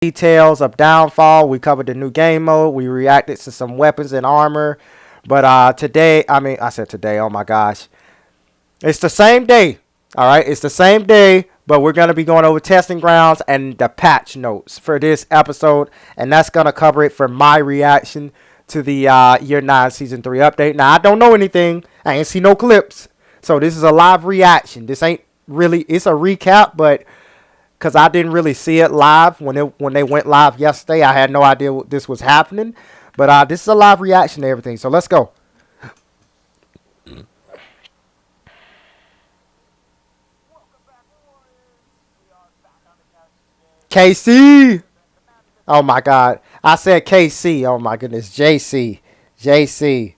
details of Downfall. We covered the new game mode. We reacted to some weapons and armor. But today, I said today. Oh my gosh, it's the same day. All right, it's the same day, but we're gonna be going over testing grounds and the patch notes for this episode, and that's gonna cover it for my reaction to the Year 9 Season 3 update. Now I don't know anything. I ain't see no clips, so this is a live reaction. This ain't really. It's a recap, but because I didn't really see it live when they went live yesterday. I had no idea what this was happening. But this is a live reaction to everything. So let's go. KC. Oh my God. I said KC. Oh my goodness. JC. JC.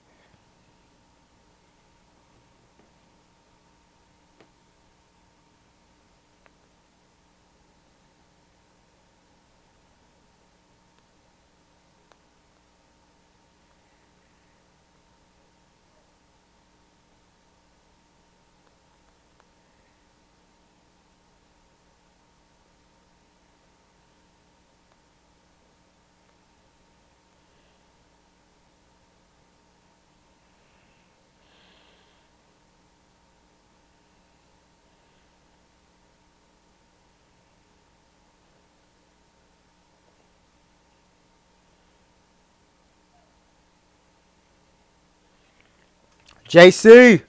JC.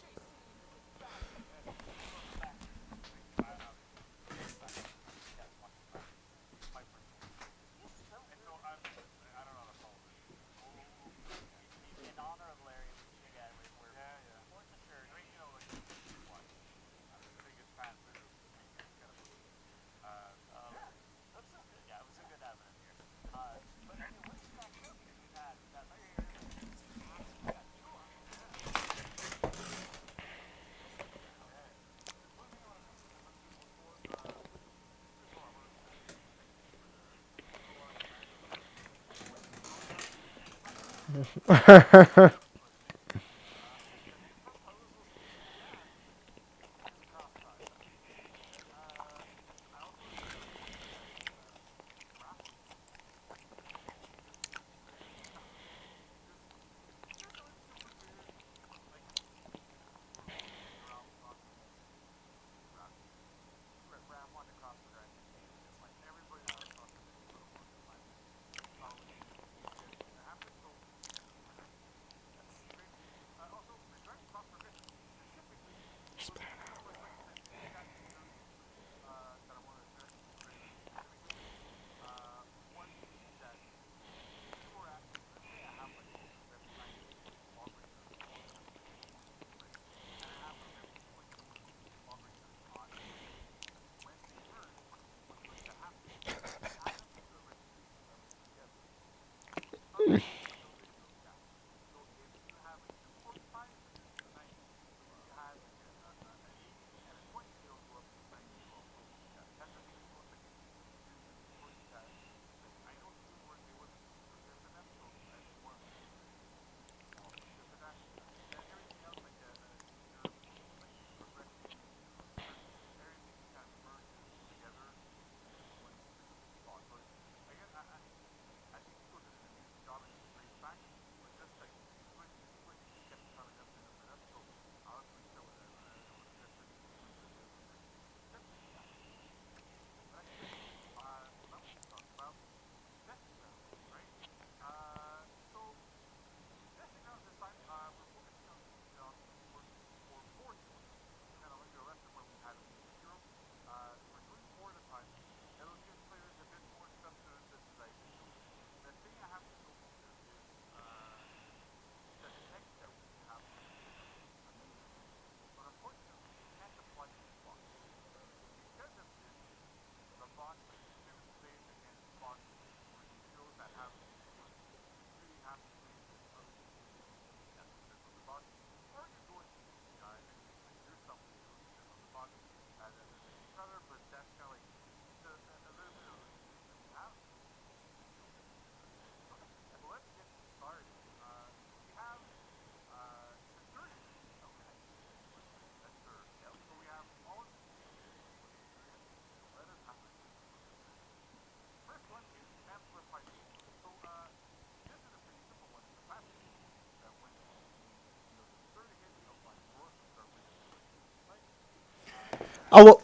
Oh,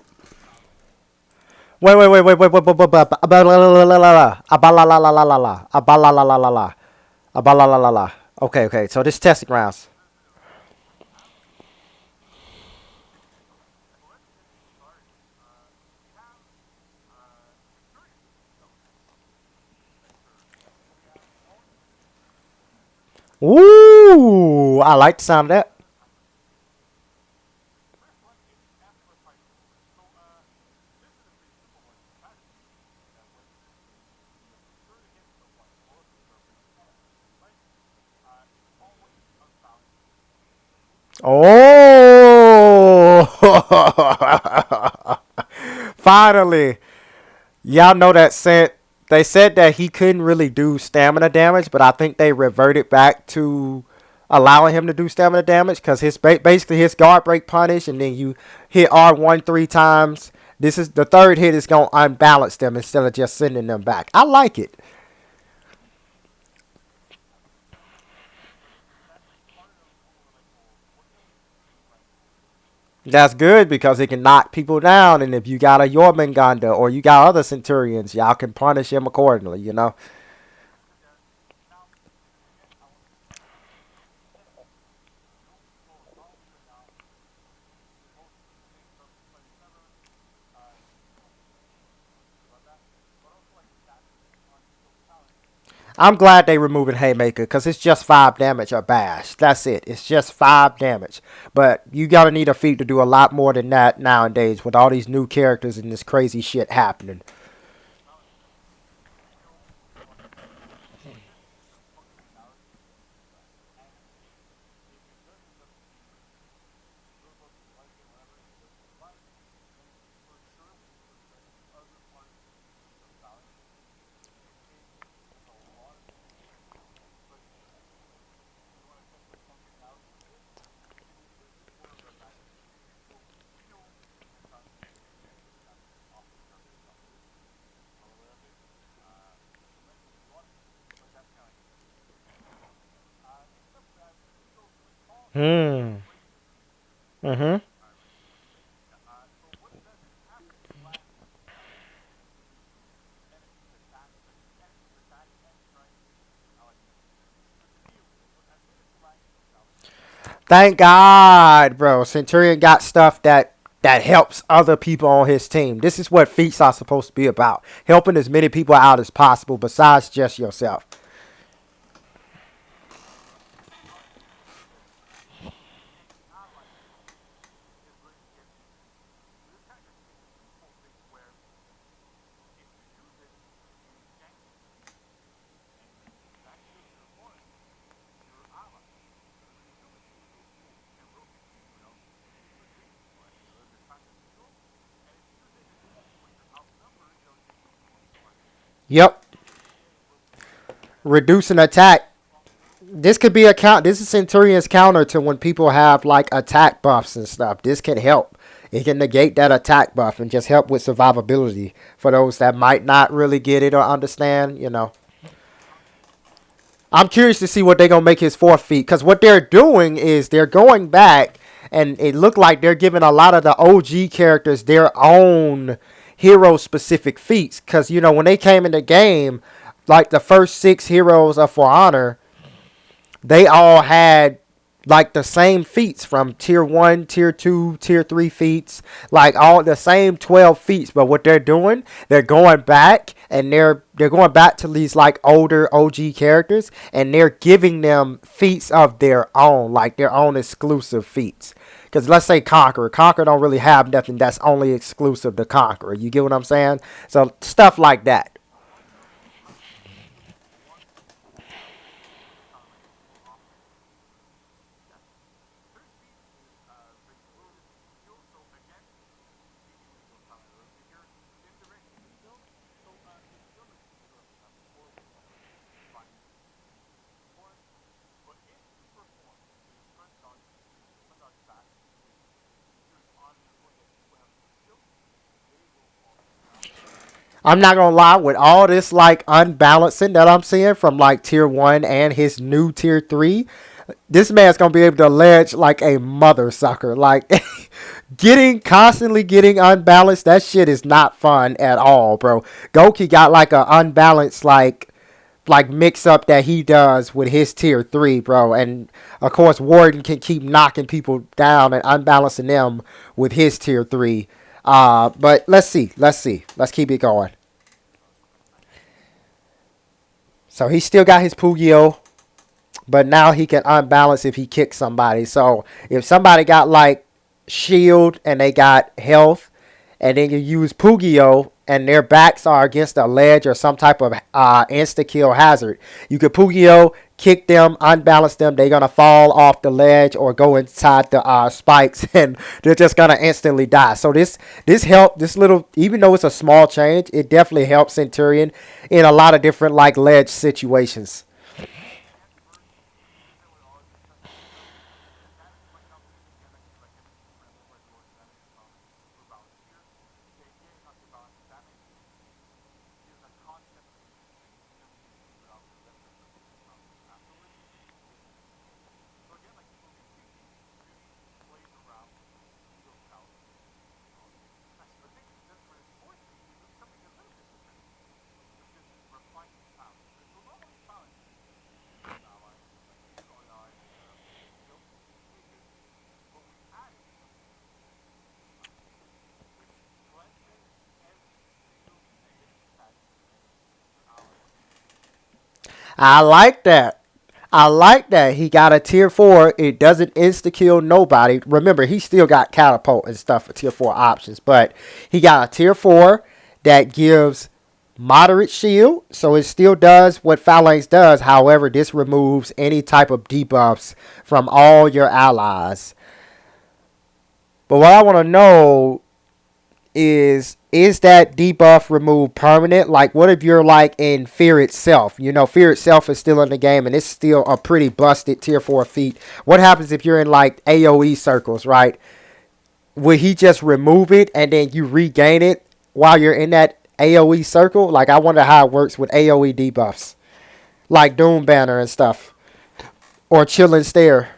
well, wait. Abalala. Okay. So this testing rounds. Ooh, I like the sound of that. Oh, finally. Y'all know that sent. They said that he couldn't really do stamina damage, but I think they reverted back to allowing him to do stamina damage because his basically his guard break punish, and then you hit R1 3 times. This is the third hit is gonna unbalance them instead of just sending them back. I like it. That's good because it can knock people down, and if you got a Jormungandr or you got other Centurions, y'all can punish him accordingly. You know. I'm glad they removing Haymaker because it's just 5 damage or bash. That's it. It's just 5 damage. But you gotta need a feat to do a lot more than that nowadays with all these new characters and this crazy shit happening. Hmm. Mm-hmm. Thank God, bro. Centurion got stuff that helps other people on his team. This is what feats are supposed to be about. Helping as many people out as possible besides just yourself. Yep. Reducing attack. This could be a count. This is Centurion's counter to when people have like attack buffs and stuff. This can help. It can negate that attack buff and just help with survivability for those that might not really get it or understand. I'm curious to see what they're gonna make his fourth feat because what they're doing is they're going back and it looked like they're giving a lot of the OG characters their own hero specific feats because when they came in the game, like the first 6 heroes of For Honor, they all had like the same feats from tier 1, tier 2, tier 3 feats, like all the same 12 feats. But what they're doing, they're going back and they're going back to these like older OG characters and they're giving them feats of their own, like their own exclusive feats. Because let's say Conqueror don't really have nothing that's only exclusive to Conqueror. You get what I'm saying? So stuff like that. I'm not gonna lie, with all this like unbalancing that I'm seeing from like tier 1 and his new tier 3, this man's gonna be able to ledge like a mother sucker. Like Constantly getting unbalanced, that shit is not fun at all, bro. Goki got like a unbalanced like mix up that he does with his tier 3, bro. And of course Warden can keep knocking people down and unbalancing them with his tier 3. But let's keep it going. So he still got his Pugio, but now he can unbalance if he kicks somebody. So if somebody got like shield and they got health, and then you use Pugio and their backs are against a ledge or some type of insta kill hazard, you could Pugio, kick them, unbalance them. They're gonna fall off the ledge or go inside the spikes, and they're just gonna instantly die. So this help this little, even though it's a small change, it definitely helps Centurion in a lot of different like ledge situations. I like that. I like that. He got a tier 4. It doesn't insta kill nobody. Remember, he still got catapult and stuff for tier 4 options, but he got a tier 4 that gives moderate shield, so it still does what Phalanx does. However, this removes any type of debuffs from all your allies. But what I want to know is that debuff removed permanent? Like, what if you're like in Fear itself? You know, Fear itself is still in the game and it's still a pretty busted tier 4 feat. What happens if you're in like AoE circles, right? Will he just remove it and then you regain it while you're in that AoE circle? Like, I wonder how it works with AoE debuffs, like Doom Banner and stuff, or Chilling Stare.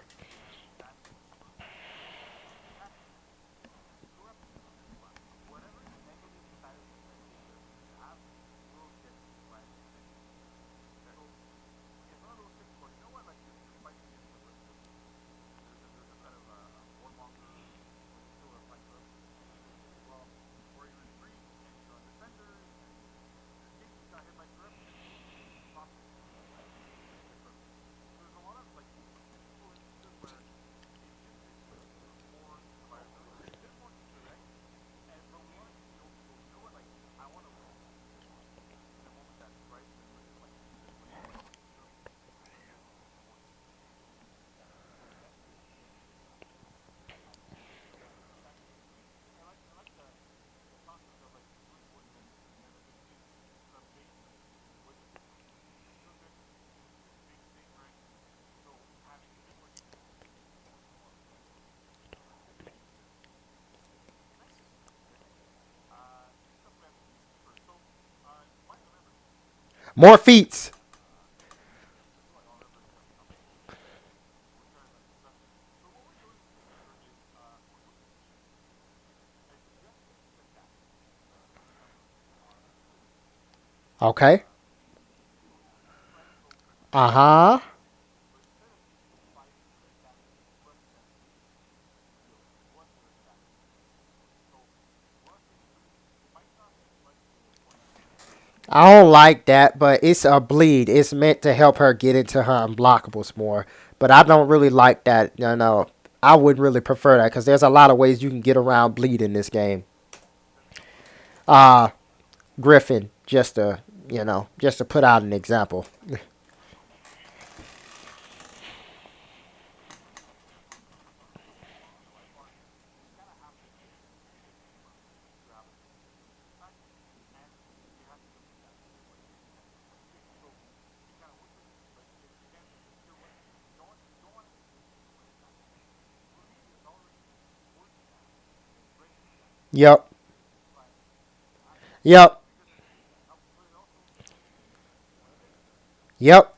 More feats. Okay. Uh huh. I don't like that, but it's a bleed. It's meant to help her get into her unblockables more. But I don't really like that. You know, I would really prefer that because there's a lot of ways you can get around bleed in this game. Uh, Griffin, just to put out an example. Yep. Yep. Yep.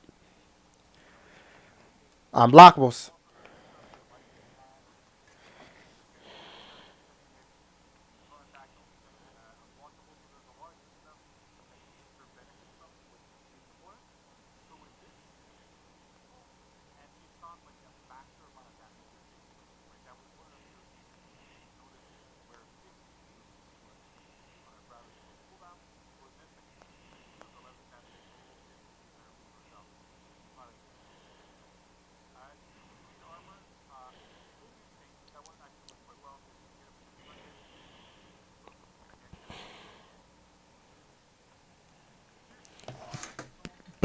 Unblockables.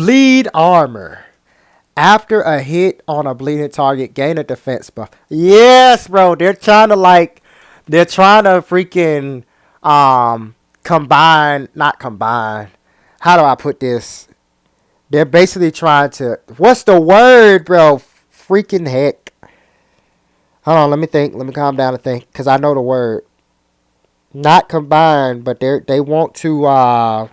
Bleed armor. After a hit on a bleeding target, gain a defense buff. Yes, bro. They're trying to freaking combine, not combine. How do I put this? They're basically trying to. What's the word, bro? Freaking heck. Hold on, let me think. Let me calm down and think, cause I know the word. Not combine, but they want to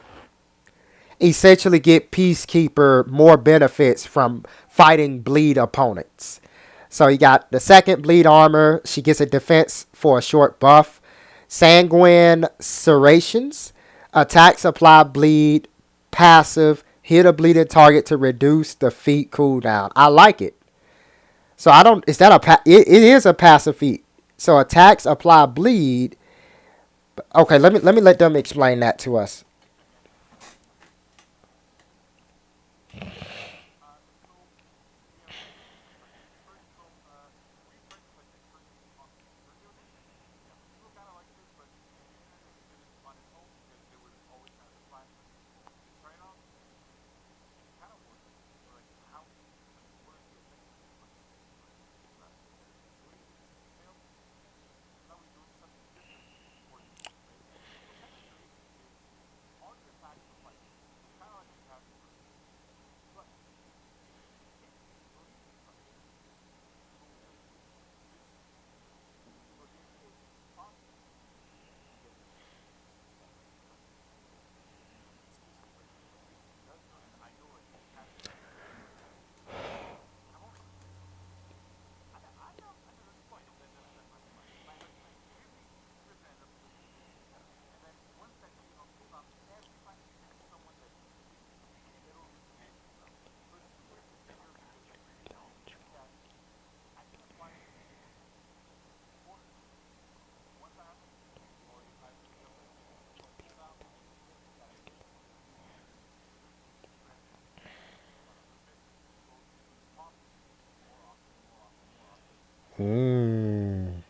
essentially get Peacekeeper more benefits from fighting bleed opponents. So you got the second bleed armor. She gets a defense for a short buff. Sanguine serrations. Attacks apply bleed. Passive. Hit a bleeding target to reduce the feat cooldown. I like it. So I don't. Is that it is a passive feat. So attacks apply bleed. Okay, let me let them explain that to us. Mm.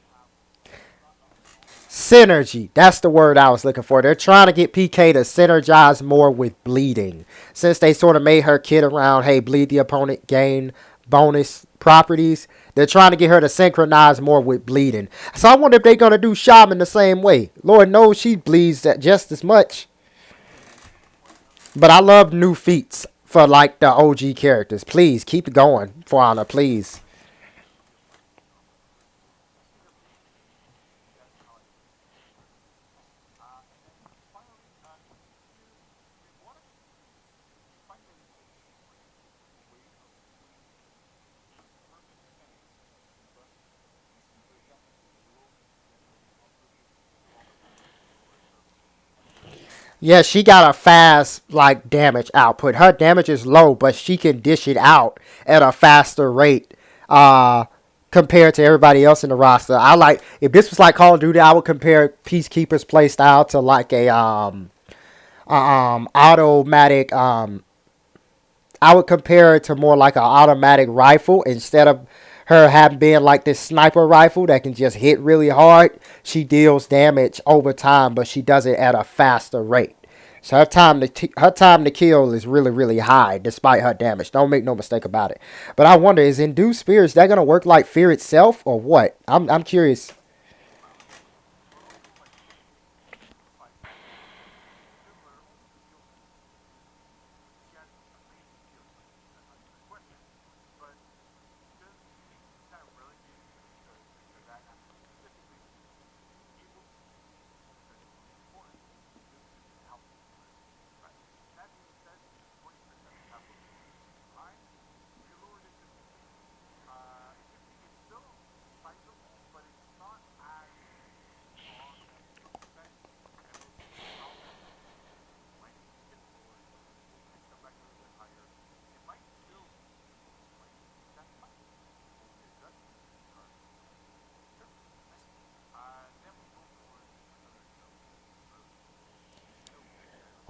Synergy. That's the word I was looking for. They're trying to get PK to synergize more with bleeding. Since they sort of made her kid around, hey, bleed the opponent, gain bonus properties. They're trying to get her to synchronize more with bleeding. So I wonder if they're going to do Shaman the same way. Lord knows she bleeds that just as much. But I love new feats for like the OG characters. Please keep it going, For Honor, please. Yeah, she got a fast like damage output. Her damage is low, but she can dish it out at a faster rate uh compared to everybody else in the roster. I like if this was like Call of Duty, I would compare Peacekeeper's play style to like a automatic I would compare it to more like an automatic rifle instead of her having been like this sniper rifle that can just hit really hard. She deals damage over time, but she does it at a faster rate. So her time to kill is really high despite her damage. Don't make no mistake about it. But I wonder is induced fear is that gonna work like fear itself or what? I'm curious.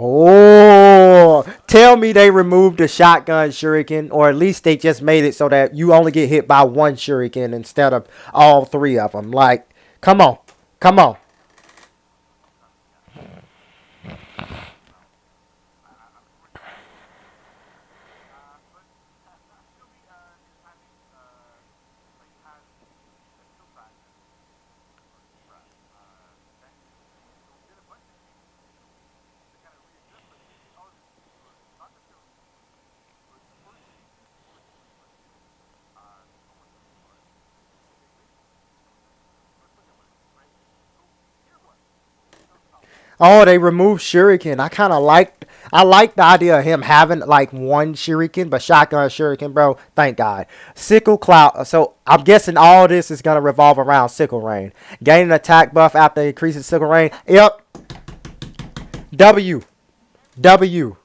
Oh, tell me they removed the shotgun shuriken, or at least they just made it so that you only get hit by one shuriken instead of all three of them. Like, come on, come on. Oh, they removed Shuriken. I like the idea of him having like one Shuriken, but shotgun Shuriken, bro. Thank God. Sickle Cloud. So I'm guessing all this is gonna revolve around Sickle Rain. Gaining attack buff after increasing Sickle Rain. Yep. W. W.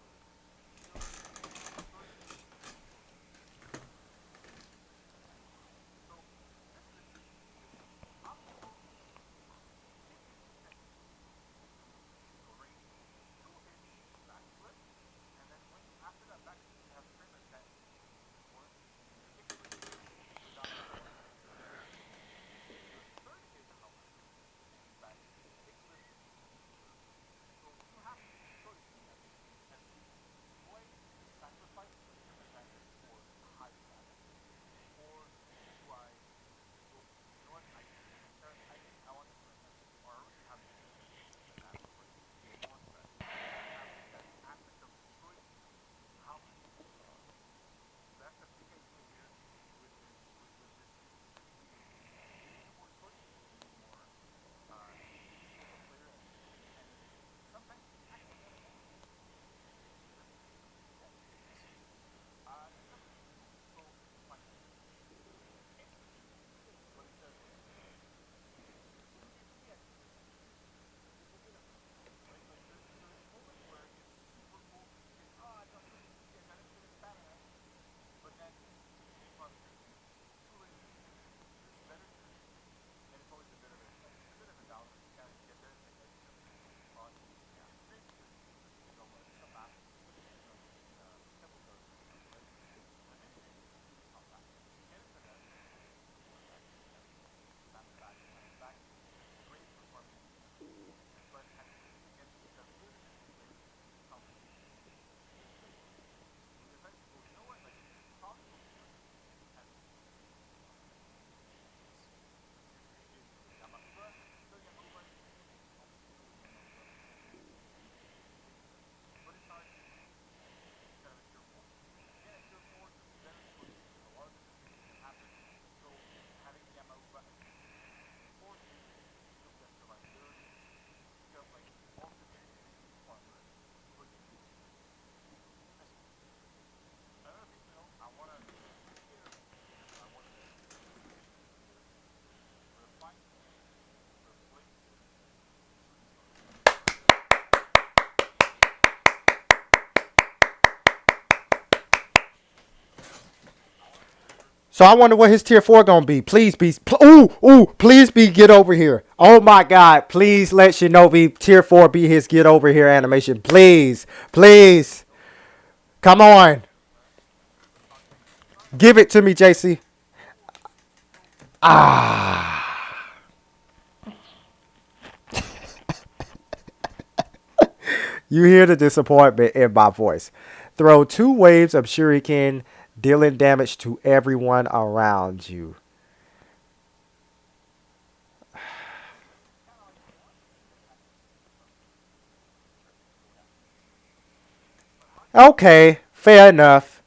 So I wonder what his tier four gonna be. Please be, please be get over here. Oh my God, please let Shinobi tier four be his get over here animation. Please, please, come on, give it to me, JC. Ah, you hear the disappointment in my voice. Throw two waves of shuriken, dealing damage to everyone around you. Okay, fair enough.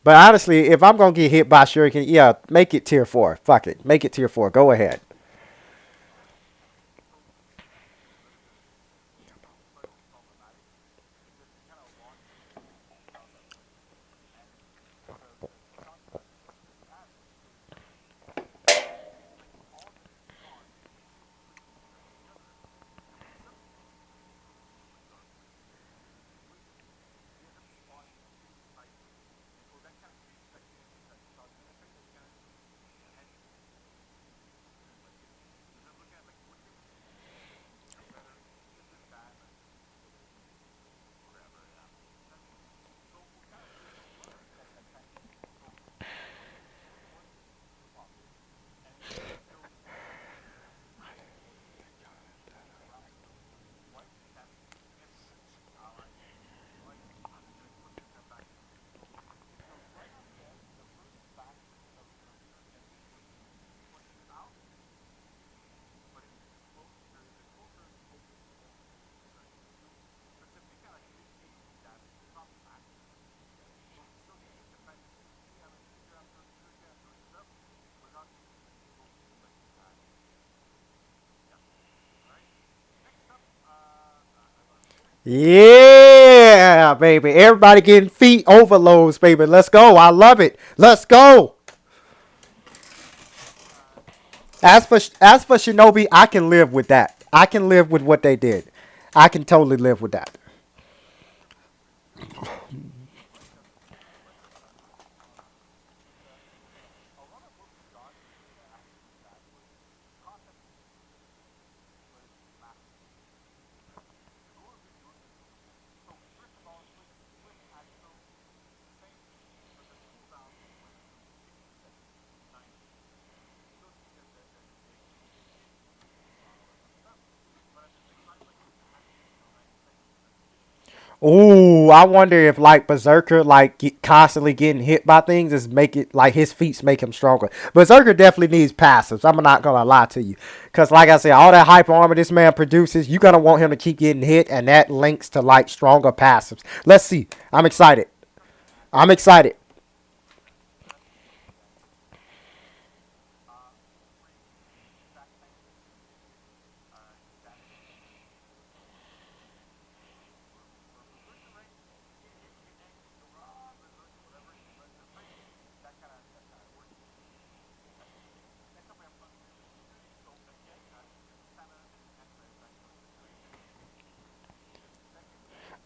But honestly, if I'm gonna get hit by shuriken, yeah, make it tier four. Fuck it, make it tier four. Go ahead. Yeah, baby. Everybody getting feet overloads, baby. Let's go. I love it. Let's go. As for Shinobi, I can live with that. I can live with what they did. I can totally live with that. Ooh, I wonder if like Berserker like constantly getting hit by things is make it like his feats make him stronger. Berserker definitely needs passives. I'm not gonna lie to you, cause like I said, all that hyper armor this man produces, you gonna want him to keep getting hit, and that links to like stronger passives. Let's see. I'm excited. I'm excited.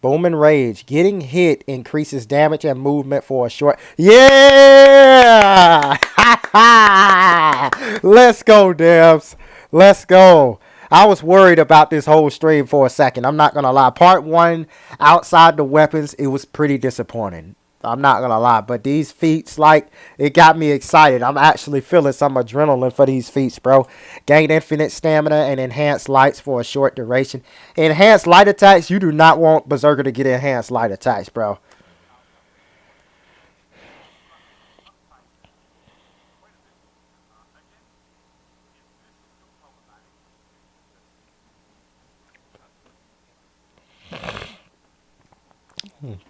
Boom and Rage. Getting hit increases damage and movement for a short. Yeah! Let's go, devs. Let's go. I was worried about this whole stream for a second. I'm not going to lie. Part one, outside the weapons, it was pretty disappointing. I'm not gonna lie, but these feats, like, it got me excited. I'm actually feeling some adrenaline for these feats, bro. Gain infinite stamina and enhanced lights for a short duration. Enhanced light attacks, you do not want Berserker to get enhanced light attacks, bro.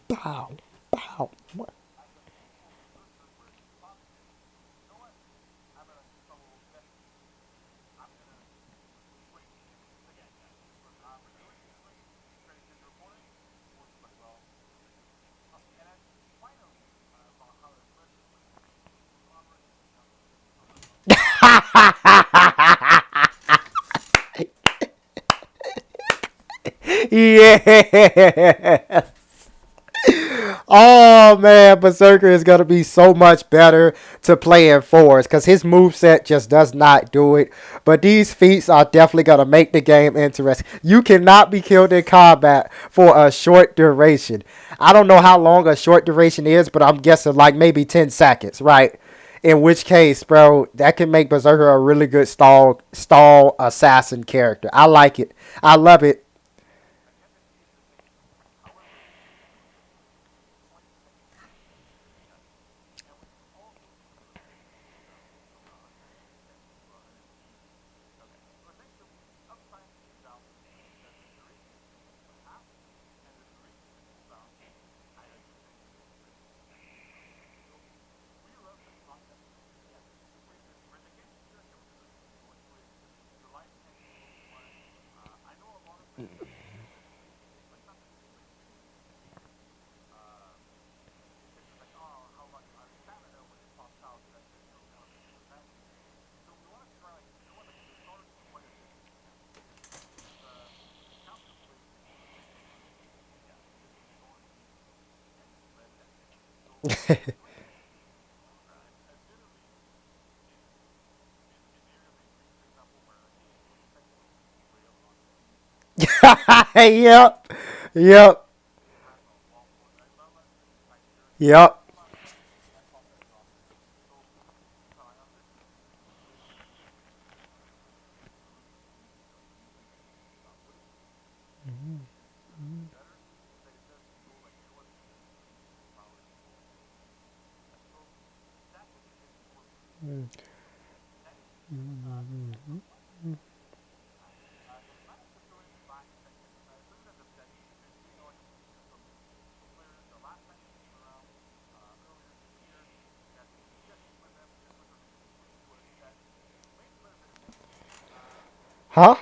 Bow, bow. Yeah. Oh man, Berserker is gonna be so much better to play in fours because his move set just does not do it. But these feats are definitely gonna make the game interesting. You cannot be killed in combat for a short duration. I don't know how long a short duration is, but I'm guessing like maybe 10 seconds, right? In which case, bro, that can make Berserker a really good stall assassin character. I like it. I love it. Yep. Yep. Yep. Huh?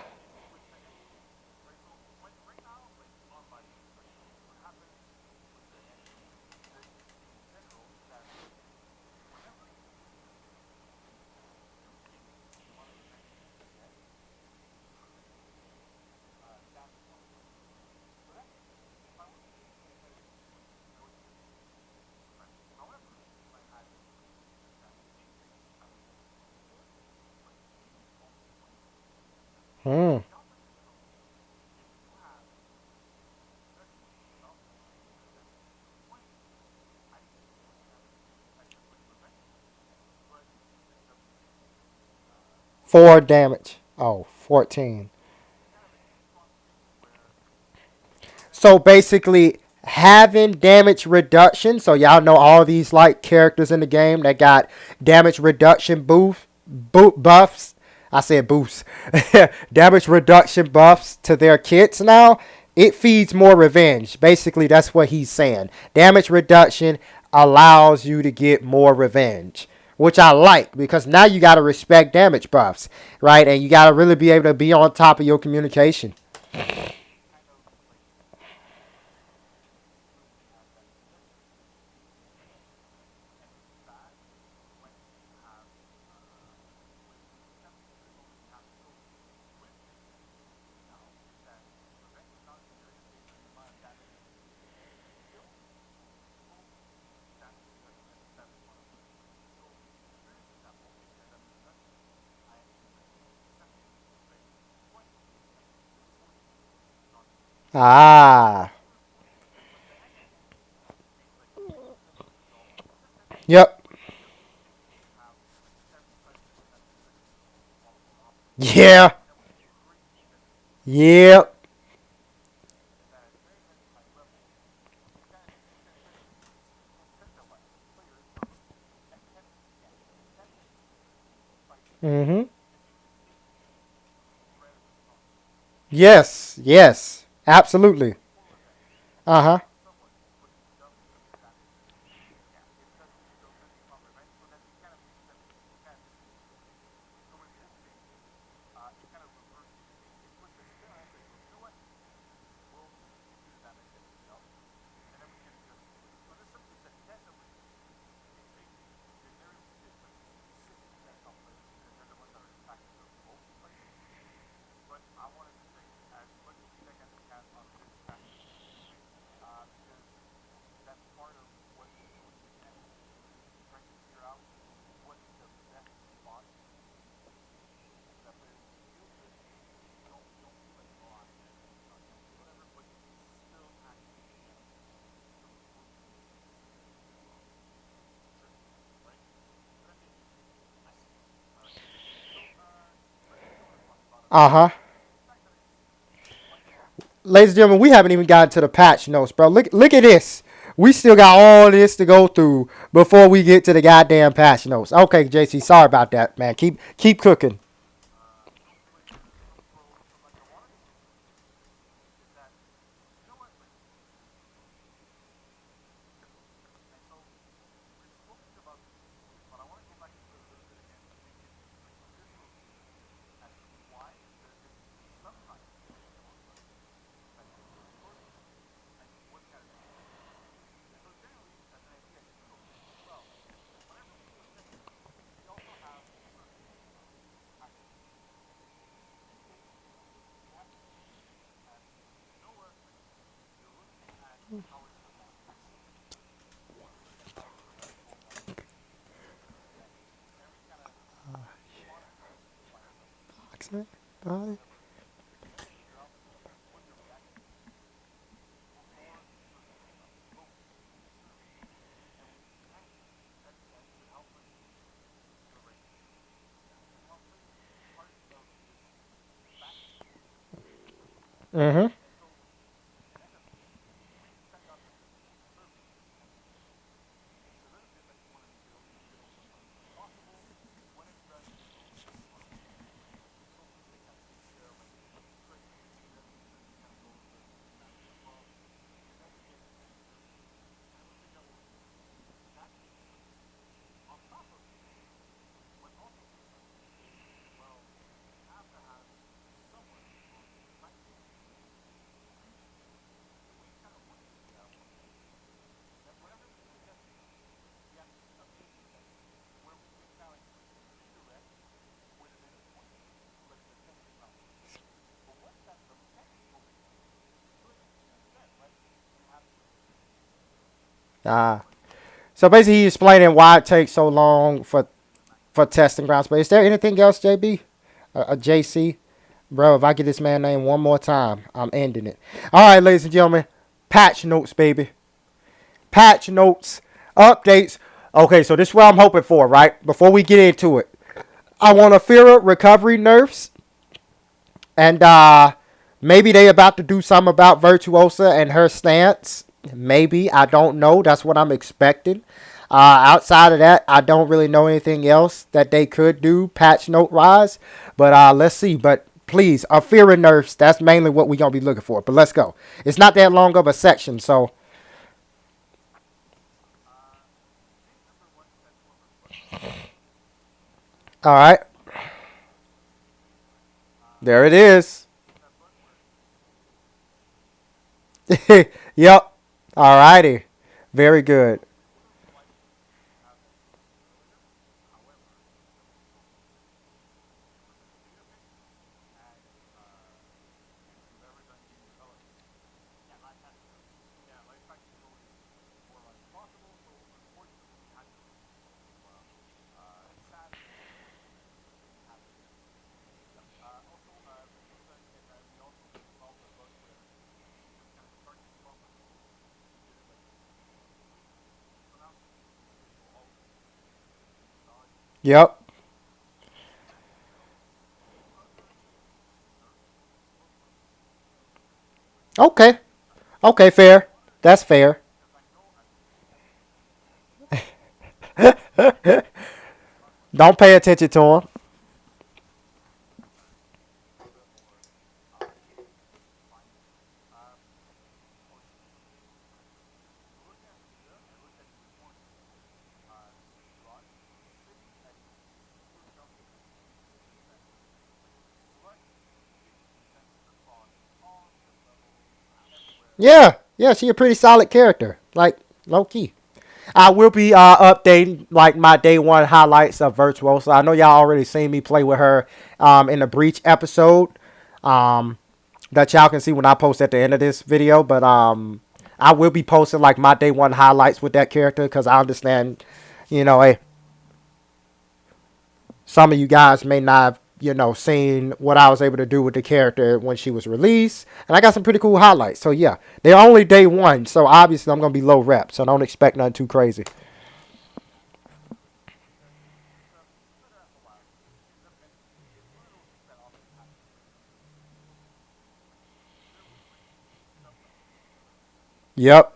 Hmm. 4 damage. Oh, 14. So basically, having damage reduction. So y'all know all these like characters in the game that got damage reduction buffs. I said boosts. Damage reduction buffs to their kits now. It feeds more revenge. Basically, that's what he's saying. Damage reduction allows you to get more revenge, which I like because now you got to respect damage buffs, right? And you got to really be able to be on top of your communication. Ah, yep, yeah, yep. Mm-hmm. Yes, yes, absolutely. Uh huh. Uh huh. Ladies and gentlemen, we haven't even gotten to the patch notes, bro. Look at this. We still got all this to go through before we get to the goddamn patch notes. Okay, JC, sorry about that, man. Keep cooking. Mm-hmm. Ah. So basically, he's explaining why it takes so long for testing grounds. But is there anything else, JB? JC? Bro, if I get this man name one more time, I'm ending it. All right, ladies and gentlemen, patch notes, baby. Patch notes, updates. Okay, so this is what I'm hoping for, right? Before we get into it, I want a Fira recovery nerfs, and maybe they about to do something about Virtuosa and her stance. Maybe, I don't know. That's what I'm expecting. Outside of that, I don't really know anything else that they could do patch note wise. But let's see. But please, a Fira nerfs. That's mainly what we're gonna be looking for. But let's go. It's not that long of a section, so all right. There it is. Yep. Alrighty. Very good. Yep. Okay. Okay, fair. That's fair. Don't pay attention to him. Yeah. Yeah, she a pretty solid character. Like, low key. I will be updating like my day one highlights of Virtuoso. I know y'all already seen me play with her in the Breach episode um, that y'all can see when I post at the end of this video. But I will be posting like my day one highlights with that character because I understand, hey, some of you guys may not have, seen what I was able to do with the character when she was released. And I got some pretty cool highlights. So yeah, they're only day one. So obviously I'm gonna be low rep. So don't expect nothing too crazy. Yep.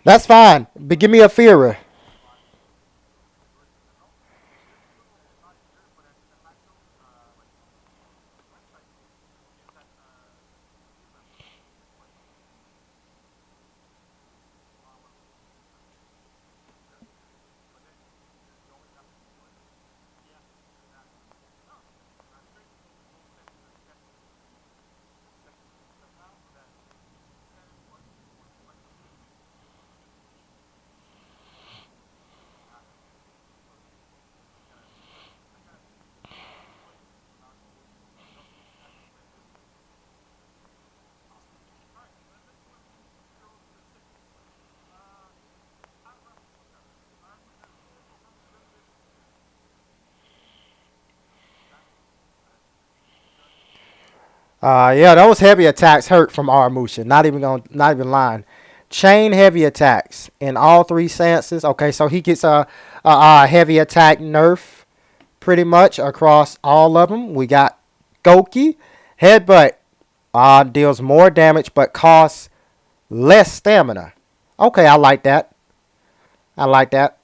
That's fine. But give me a Fira. Yeah, those heavy attacks hurt from Armusha. Not even lying. Chain heavy attacks in all three stances. Okay, so he gets a heavy attack nerf pretty much across all of them. We got Goki. Headbutt deals more damage but costs less stamina. Okay, I like that. I like that.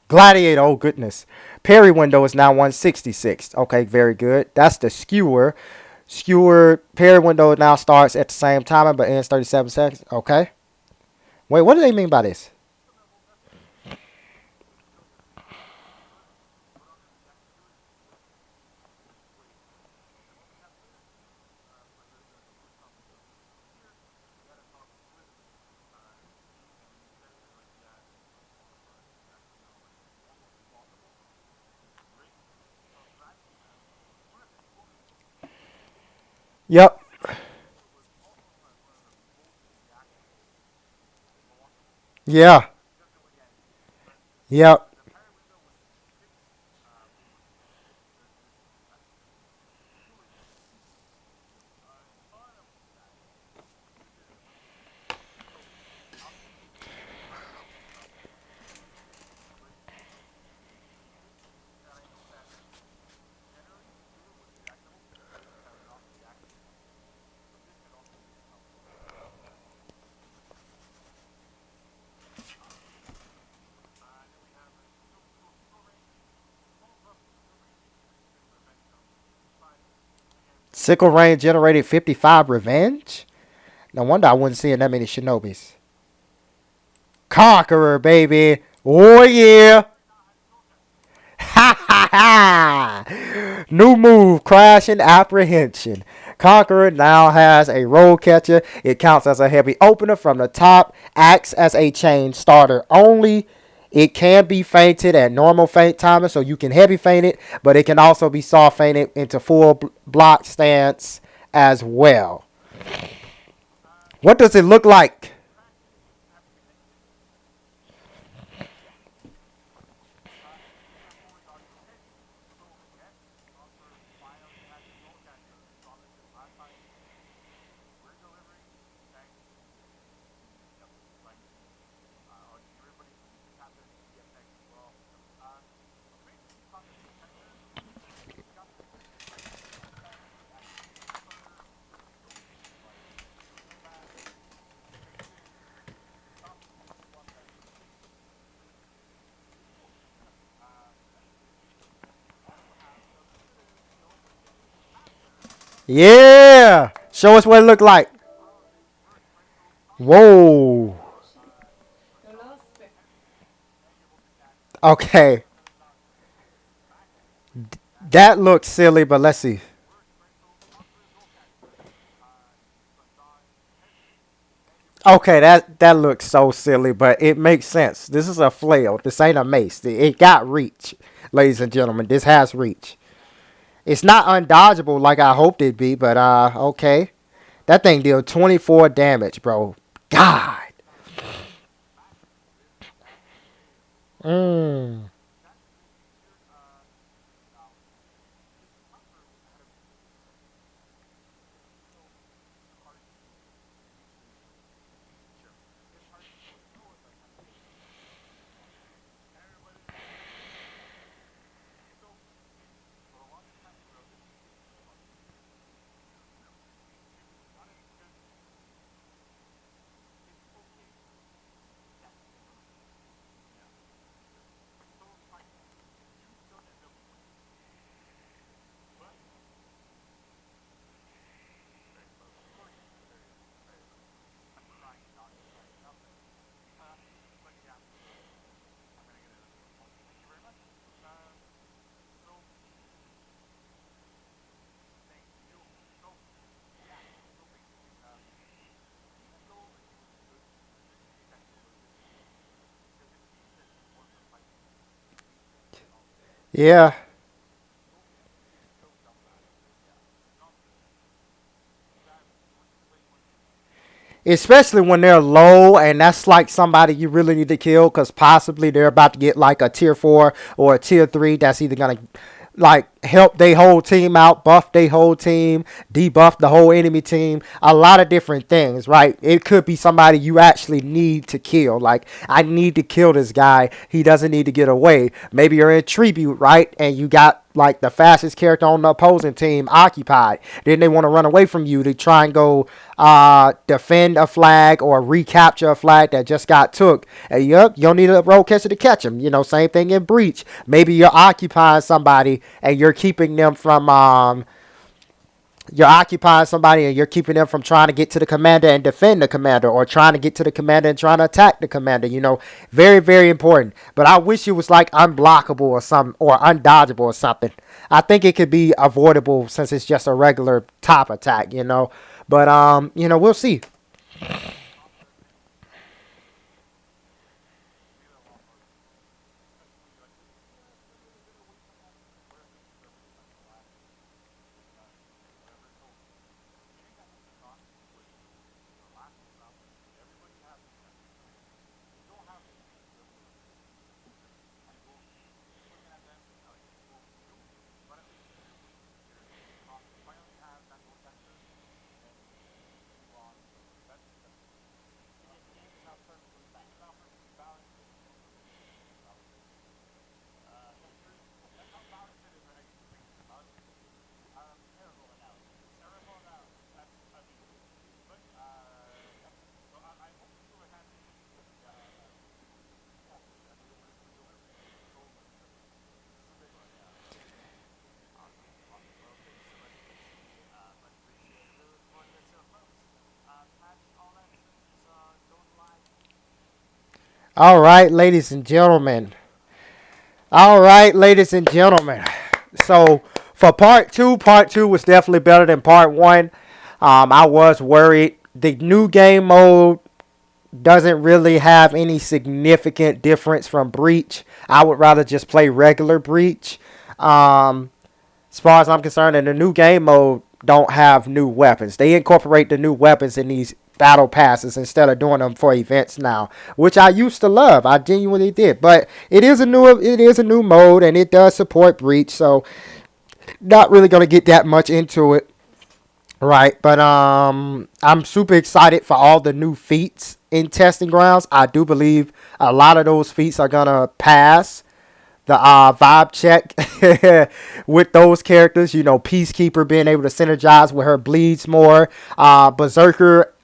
Gladiator, oh goodness. Parry window is now 166. Okay, very good. That's the skewer. Skewer parry window now starts at the same time but ends 37 seconds. Okay. Wait, what do they mean by this? Yep. Yeah. Yep. Sickle Rain generated 55 revenge. No wonder I wasn't seeing that many Shinobis. Conqueror, baby. Oh, yeah. Ha ha ha! New move, crash and apprehension. Conqueror now has a roll catcher. It counts as a heavy opener from the top. Acts as a chain starter only. It can be fainted at normal faint timing, so you can heavy faint it, but it can also be soft fainted into full block stance as well. What does it look like? Yeah! Show us what it looked like. Whoa. Okay. That looks silly, but let's see. Okay, that looks so silly, but it makes sense. This is a flail. This ain't a mace. It got reach, ladies and gentlemen. This has reach. It's not undodgeable like I hoped it'd be, but okay. That thing deal 24 damage, bro. God. Mm. Yeah. Especially when they're low and that's like somebody you really need to kill because possibly they're about to get like a tier 4 or a tier 3 that's either going to like help their whole team out, buff their whole team, debuff the whole enemy team, a lot of different things, right? It could be somebody you actually need to kill. Like, I need to kill this guy. He doesn't need to get away. Maybe you're in tribute, right? And you got like the fastest character on the opposing team occupied. Then they want to run away from you to try and go defend a flag or recapture a flag that just got took. And yup, you don't need a road catcher to catch them. You know, same thing in breach. Maybe you're occupying somebody and you're keeping them from you're occupying somebody and you're keeping them from trying to get to the commander and defend the commander or trying to get to the commander and trying to attack the commander. You know, very, very important. But I wish it was like unblockable or something or undodgeable or something. I think it could be avoidable since it's just a regular top attack, you know. But we'll see. All right, ladies and gentlemen. All right, ladies and gentlemen. So for part two was definitely better than part one. I was worried. The new game mode doesn't really have any significant difference from Breach. I would rather just play regular Breach. Um, as far as I'm concerned, and the new game mode don't have new weapons. They incorporate the new weapons in these battle passes instead of doing them for events now, which I used to love. I genuinely did, but it is a new mode and it does support Breach, so not really gonna get that much into it. Right, but I'm super excited for all the new feats in testing grounds. I do believe a lot of those feats are gonna pass the vibe check with those characters. You know, Peacekeeper being able to synergize with her bleeds more. Berserker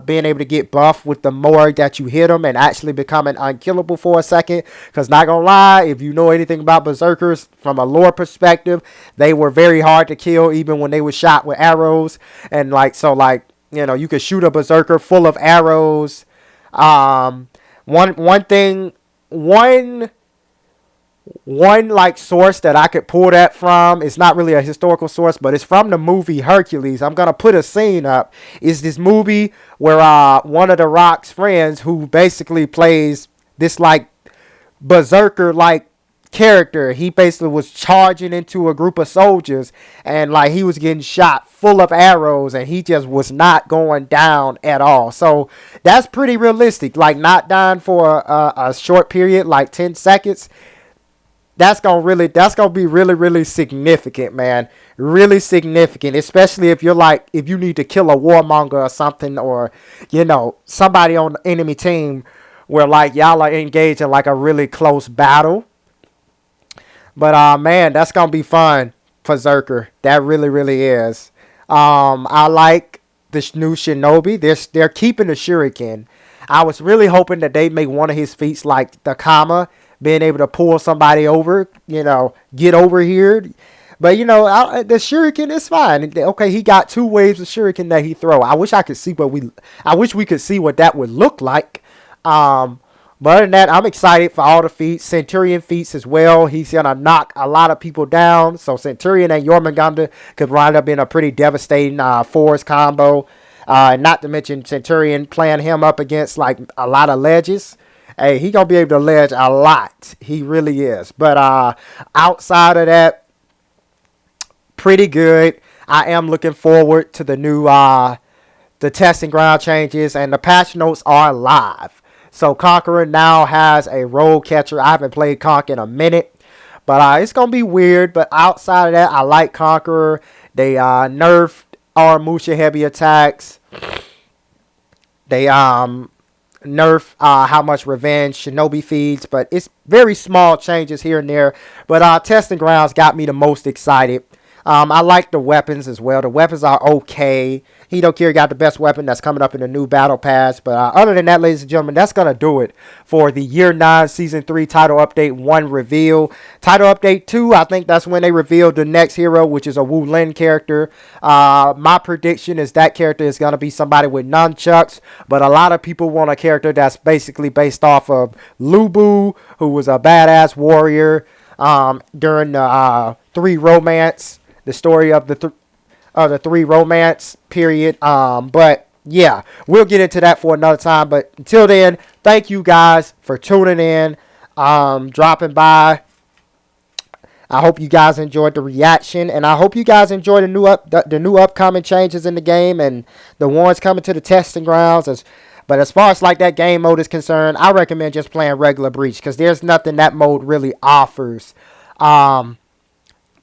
being able to get buffed with the more that you hit them and actually becoming unkillable for a second. Because not gonna lie, if you know anything about Berserkers from a lore perspective, they were very hard to kill even when they were shot with arrows. And you could shoot a Berserker full of arrows. One thing, one like source that I could pull that from. It's not really a historical source, but it's from the movie Hercules. I'm gonna put a scene up. Is this movie where one of the Rock's friends, who basically plays this like berserker like character, he basically was charging into a group of soldiers and like he was getting shot full of arrows and he just was not going down at all. So that's pretty realistic, like not dying for a short period, like 10 seconds. That's gonna be really significant, man. Really significant, especially if you need to kill a warmonger or something, or somebody on the enemy team where like y'all are engaged in like a really close battle. But man, that's gonna be fun for Zerker. That really is. I like this new Shinobi. They're keeping the Shuriken. I was really hoping that they make one of his feats like the Kama, being able to pull somebody over, get over here. But the Shuriken is fine. Okay, he got two waves of Shuriken that he throw. I wish we could see what that would look like. But other than that, I'm excited for all the feats. Centurion feats as well. He's gonna knock a lot of people down. So Centurion and Jormungandr could wind up being a pretty devastating force combo. Not to mention Centurion playing him up against like a lot of ledges. Hey, he gonna be able to ledge a lot. He really is. But outside of that, pretty good. I am looking forward to the new the testing ground changes, and the patch notes are live. So Conqueror now has a rogue catcher. I haven't played Conk in a minute, but it's gonna be weird. But outside of that, I like Conqueror. They nerfed Aramusha heavy attacks. They nerf how much revenge Shinobi feeds, but it's very small changes here and there. But testing grounds got me the most excited. I like the weapons as well. The weapons are okay. Hidokiri got the best weapon that's coming up in the new battle pass. But other than that, ladies and gentlemen, that's going to do it for the Year 9 Season 3 Title Update 1 reveal. Title Update 2, I think that's when they revealed the next hero, which is a Wu Lin character. My prediction is that character is going to be somebody with nunchucks. But a lot of people want a character that's basically based off of Lubu, who was a badass warrior during the three romance. The story of the three romance period. But yeah, we'll get into that for another time. But until then, thank you guys for tuning in, dropping by. I hope you guys enjoyed the reaction, and I hope you guys enjoyed the new upcoming changes in the game and the ones coming to the testing grounds. But as far as like that game mode is concerned, I recommend just playing regular Breach, because there's nothing that mode really offers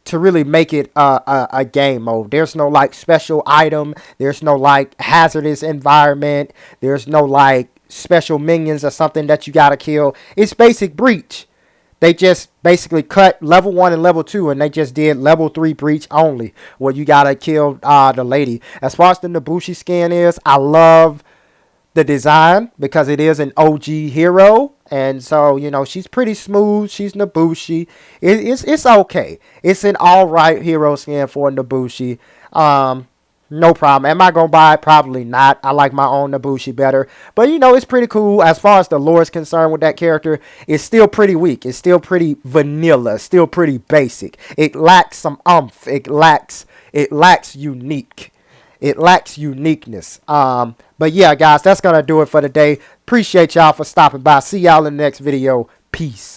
to really make it a game mode. There's no like special item. There's no like hazardous environment. There's no like special minions or something that you gotta kill. It's basic Breach. They just basically cut level 1 and level 2, and they just did level 3 Breach only, where you gotta kill the lady. As far as the Nobushi skin is, I love the design because it is an OG hero. And so, she's pretty smooth. She's Nobushi. It's okay. It's an alright hero skin for Nobushi. No problem. Am I gonna buy it? Probably not. I like my own Nabushi better. But you know, it's pretty cool. As far as the lore is concerned with that character, it's still pretty weak. It's still pretty vanilla. Still pretty basic. It lacks some umph. It lacks unique. It lacks uniqueness. But yeah, guys, that's gonna do it for today. Appreciate y'all for stopping by. See y'all in the next video. Peace.